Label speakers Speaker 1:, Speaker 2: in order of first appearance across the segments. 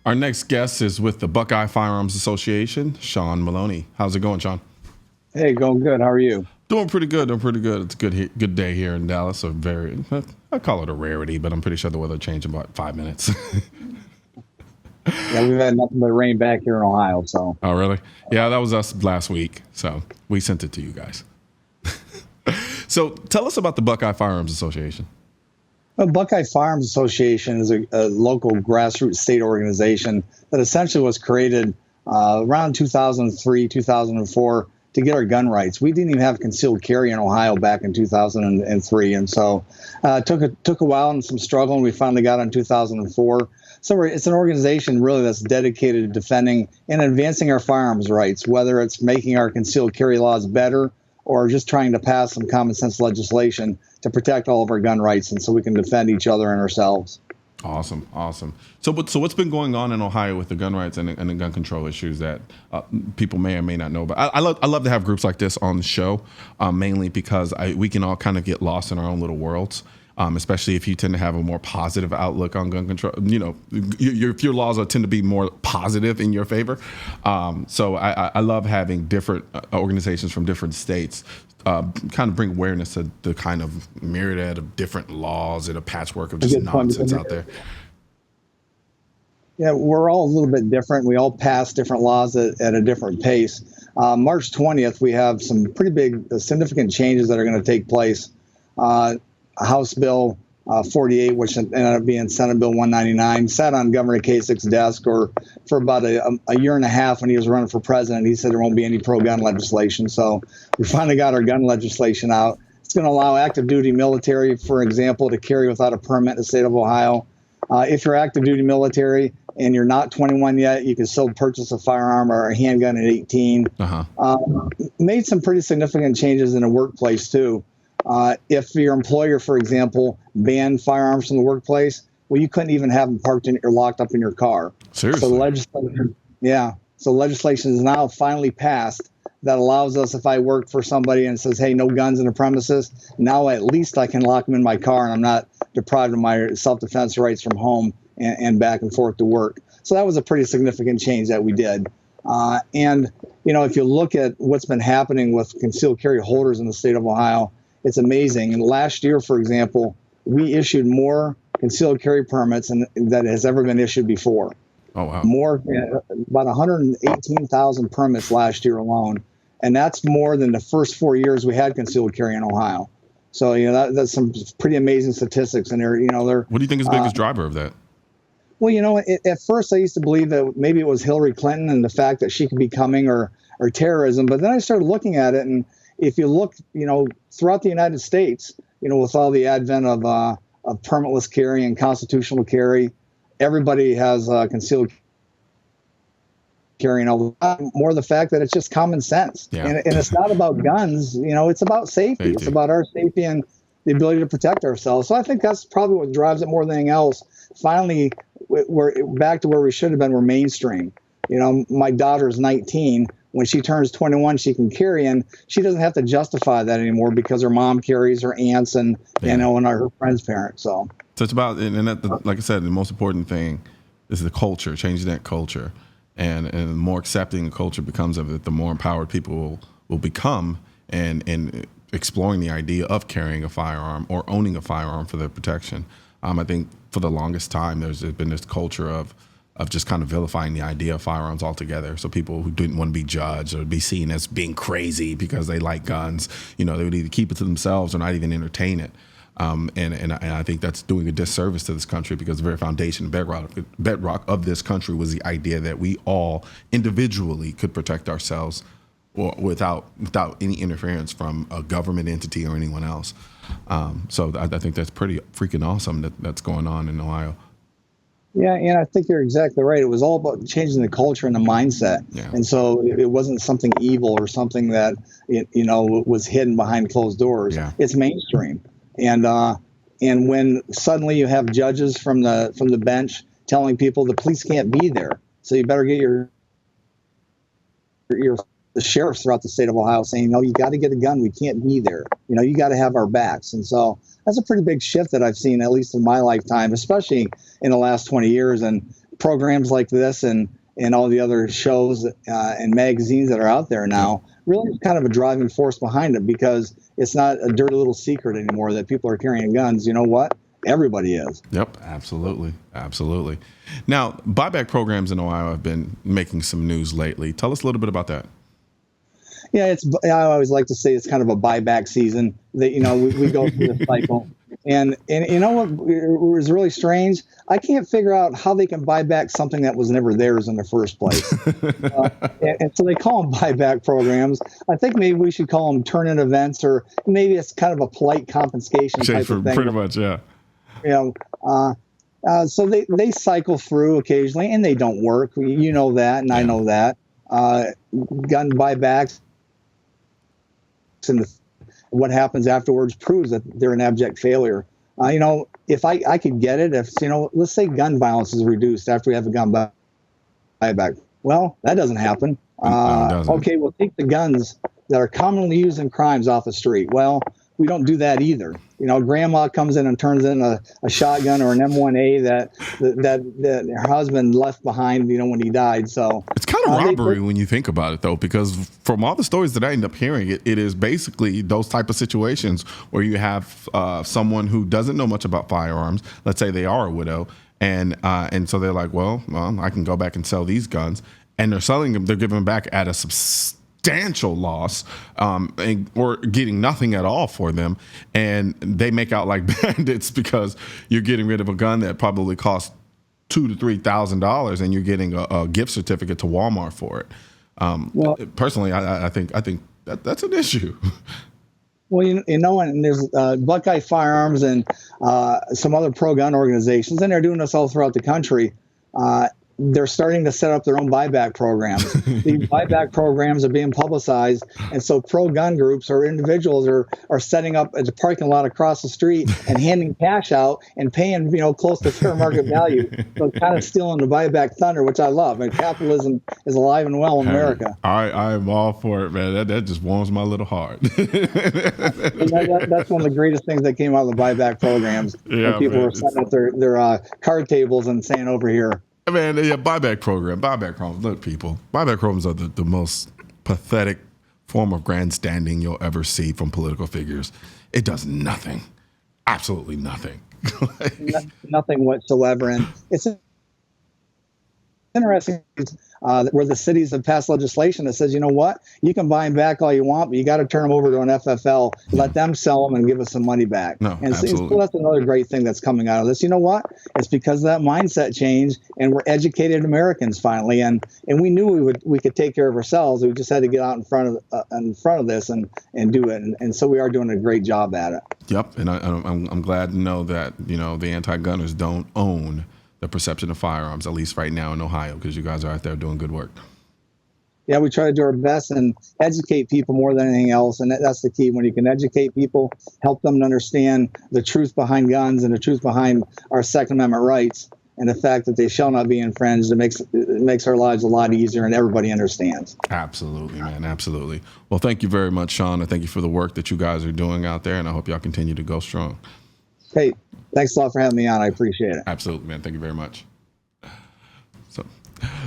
Speaker 1: Our next guest is with the Buckeye Firearms Association, Sean Maloney. How's it going, Sean?
Speaker 2: Hey, going good. How are you?
Speaker 1: Doing pretty good. It's a good day here in Dallas. I call it a rarity, but I'm pretty sure the weather changed in about 5 minutes.
Speaker 2: Yeah, we've had nothing but rain back here in Ohio. So.
Speaker 1: Oh, really? Yeah, that was us last week. So we sent it to you guys. So tell us about the Buckeye Firearms Association.
Speaker 2: The Buckeye Firearms Association is a local grassroots state organization that essentially was created around 2003, 2004 to get our gun rights. We didn't even have concealed carry in Ohio back in 2003. And so it took a while and some struggle, and we finally got it in 2004. So it's an organization really that's dedicated to defending and advancing our firearms rights, whether it's making our concealed carry laws better or just trying to pass some common sense legislation to protect all of our gun rights and so we can defend each other and ourselves.
Speaker 1: Awesome. So what's been going on in Ohio with the gun rights and the gun control issues that people may or may not know about? I love to have groups like this on the show, mainly because we can all kind of get lost in our own little worlds, especially if you tend to have a more positive outlook on gun control. You know, your laws tend to be more positive in your favor. So I love having different organizations from different states kind of bring awareness to the kind of myriad of different laws and a patchwork of just nonsense out there.
Speaker 2: Yeah, we're all a little bit different. We all pass different laws at a different pace. March 20th, we have some pretty big, significant changes that are going to take place. House Bill 48, which ended up being Senate Bill 199, sat on Governor Kasich's desk for about a year and a half when he was running for president. He said there won't be any pro-gun legislation. So we finally got our gun legislation out. It's going to allow active duty military, for example, to carry without a permit in the state of Ohio. If you're active duty military and you're not 21 yet, you can still purchase a firearm or a handgun at 18. Made some pretty significant changes in the workplace, too. If your employer, for example, banned firearms from the workplace, well, you couldn't even have them parked or locked up in your car.
Speaker 1: Seriously?
Speaker 2: So legislation is now finally passed that allows us, if I work for somebody and says, hey, no guns in the premises, now at least I can lock them in my car and I'm not deprived of my self-defense rights from home and back and forth to work. So that was a pretty significant change that we did. And, you know, if you look at what's been happening with concealed carry holders in the state of Ohio, it's amazing. And last year, for example, we issued more concealed carry permits that has ever been issued before.
Speaker 1: Oh, wow.
Speaker 2: About 118,000 permits last year alone. And that's more than the first 4 years we had concealed carry in Ohio. So, you know, that's some pretty amazing statistics. And
Speaker 1: what do you think is the biggest driver of that?
Speaker 2: Well, you know, at first I used to believe that maybe it was Hillary Clinton and the fact that she could be coming or terrorism. But then I started looking at it, and if you look, you know, throughout the United States, you know, with all the advent of permitless carry and constitutional carry, everybody has concealed carry. More the fact that it's just common sense.
Speaker 1: Yeah.
Speaker 2: And it's not about guns, you know, it's about safety. It's about our safety and the ability to protect ourselves. So I think that's probably what drives it more than anything else. Finally, we're back to where we should have been. We're mainstream. You know, my daughter's 19. When she turns 21, she can carry, and she doesn't have to justify that anymore because her mom carries, her aunts, and you know, and her friends' parents. So
Speaker 1: it's about, and that, like I said, the most important thing is the culture, changing that culture, and the more accepting the culture becomes of it, the more empowered people will become, and exploring the idea of carrying a firearm or owning a firearm for their protection. I think for the longest time there's been this culture of just kind of vilifying the idea of firearms altogether. So people who didn't want to be judged or be seen as being crazy because they like guns, you know, they would either keep it to themselves or not even entertain it. And I think that's doing a disservice to this country, because the very foundation, bedrock of this country was the idea that we all individually could protect ourselves or without any interference from a government entity or anyone else. So I think that's pretty freaking awesome that's going on in Ohio.
Speaker 2: Yeah, and I think you're exactly right. It was all about changing the culture and the mindset.
Speaker 1: Yeah.
Speaker 2: And so it wasn't something evil or something that, you know, was hidden behind closed doors.
Speaker 1: Yeah.
Speaker 2: It's mainstream. And when suddenly you have judges from the bench telling people the police can't be there, so you better get the sheriffs throughout the state of Ohio saying, no, you got to get a gun. We can't be there. You know, you got to have our backs. And so that's a pretty big shift that I've seen, at least in my lifetime, especially in the last 20 years. And programs like this and all the other shows and magazines that are out there now really kind of a driving force behind it, because it's not a dirty little secret anymore that people are carrying guns. You know what? Everybody is.
Speaker 1: Yep, absolutely. Absolutely. Now, buyback programs in Ohio have been making some news lately. Tell us a little bit about that.
Speaker 2: Yeah, I always like to say it's kind of a buyback season. That, you know, we go through the cycle. And you know what was really strange? I can't figure out how they can buy back something that was never theirs in the first place. And so they call them buyback programs. I think maybe we should call them turn-in events, or maybe it's kind of a polite confiscation type of thing.
Speaker 1: Pretty much, yeah.
Speaker 2: You know, so they cycle through occasionally, and they don't work. You know that, and I know that. Gun buybacks and what happens afterwards proves that they're an abject failure. You know, if I could get it, if, you know, let's say gun violence is reduced after we have a gun buyback. Well, that doesn't happen. Okay, we'll take the guns that are commonly used in crimes off the street. Well, we don't do that either. You know, grandma comes in and turns in a shotgun or an M1A that her husband left behind, you know, when he died. So
Speaker 1: it's kind of robbery when you think about it, though, because from all the stories that I end up hearing, it is basically those type of situations where you have someone who doesn't know much about firearms. Let's say they are a widow, and so they're like, well, I can go back and sell these guns, and they're selling them. They're giving them back at a substantial loss, or getting nothing at all for them, and they make out like bandits because you're getting rid of a gun that probably costs $2,000 to $3,000, and you're getting a gift certificate to Walmart for it. Well, personally, I think that's an issue.
Speaker 2: Well, you know, and there's Buckeye Firearms and some other pro-gun organizations, and they're doing this all throughout the country. They're starting to set up their own buyback programs. These buyback programs are being publicized, and so pro-gun groups or individuals are setting up a parking lot across the street and handing cash out and paying, you know, close to fair market value. So kind of stealing the buyback thunder, which I love. And capitalism is alive and well in America.
Speaker 1: I'm all for it, man. That just warms my little heart.
Speaker 2: That's one of the greatest things that came out of the buyback programs.
Speaker 1: Yeah,
Speaker 2: people were setting up their card tables and saying, over here.
Speaker 1: Man, yeah, buyback programs. Look, people, buyback programs are the most pathetic form of grandstanding you'll ever see from political figures. It does nothing, absolutely nothing.
Speaker 2: Nothing whatsoever. And it's interesting where the cities have passed legislation that says, you know what, you can buy them back all you want, but you got to turn them over to an FFL, let them sell them and give us some money back.
Speaker 1: No,
Speaker 2: and
Speaker 1: absolutely.
Speaker 2: So that's another great thing that's coming out of this. You know what? It's because of that mindset change, and we're educated Americans finally, and we knew we could take care of ourselves. We just had to get out in front of this and do it, and so we are doing a great job at it.
Speaker 1: Yep, and I'm glad to know that, you know, the anti-gunners don't own the perception of firearms, at least right now in Ohio, because you guys are out there doing good work.
Speaker 2: Yeah, we try to do our best and educate people more than anything else, and that's the key. When you can educate people, help them to understand the truth behind guns and the truth behind our Second Amendment rights, and the fact that they shall not be infringed, it makes our lives a lot easier, and everybody understands.
Speaker 1: Absolutely, man, absolutely. Well, thank you very much, Sean, and thank you for the work that you guys are doing out there, and I hope y'all continue to go strong.
Speaker 2: Hey, thanks a lot for having me on. I appreciate it.
Speaker 1: Absolutely, man. Thank you very much.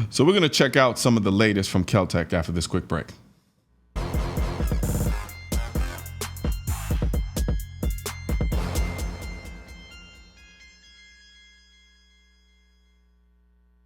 Speaker 1: So we're going to check out some of the latest from Kel-Tec after this quick break.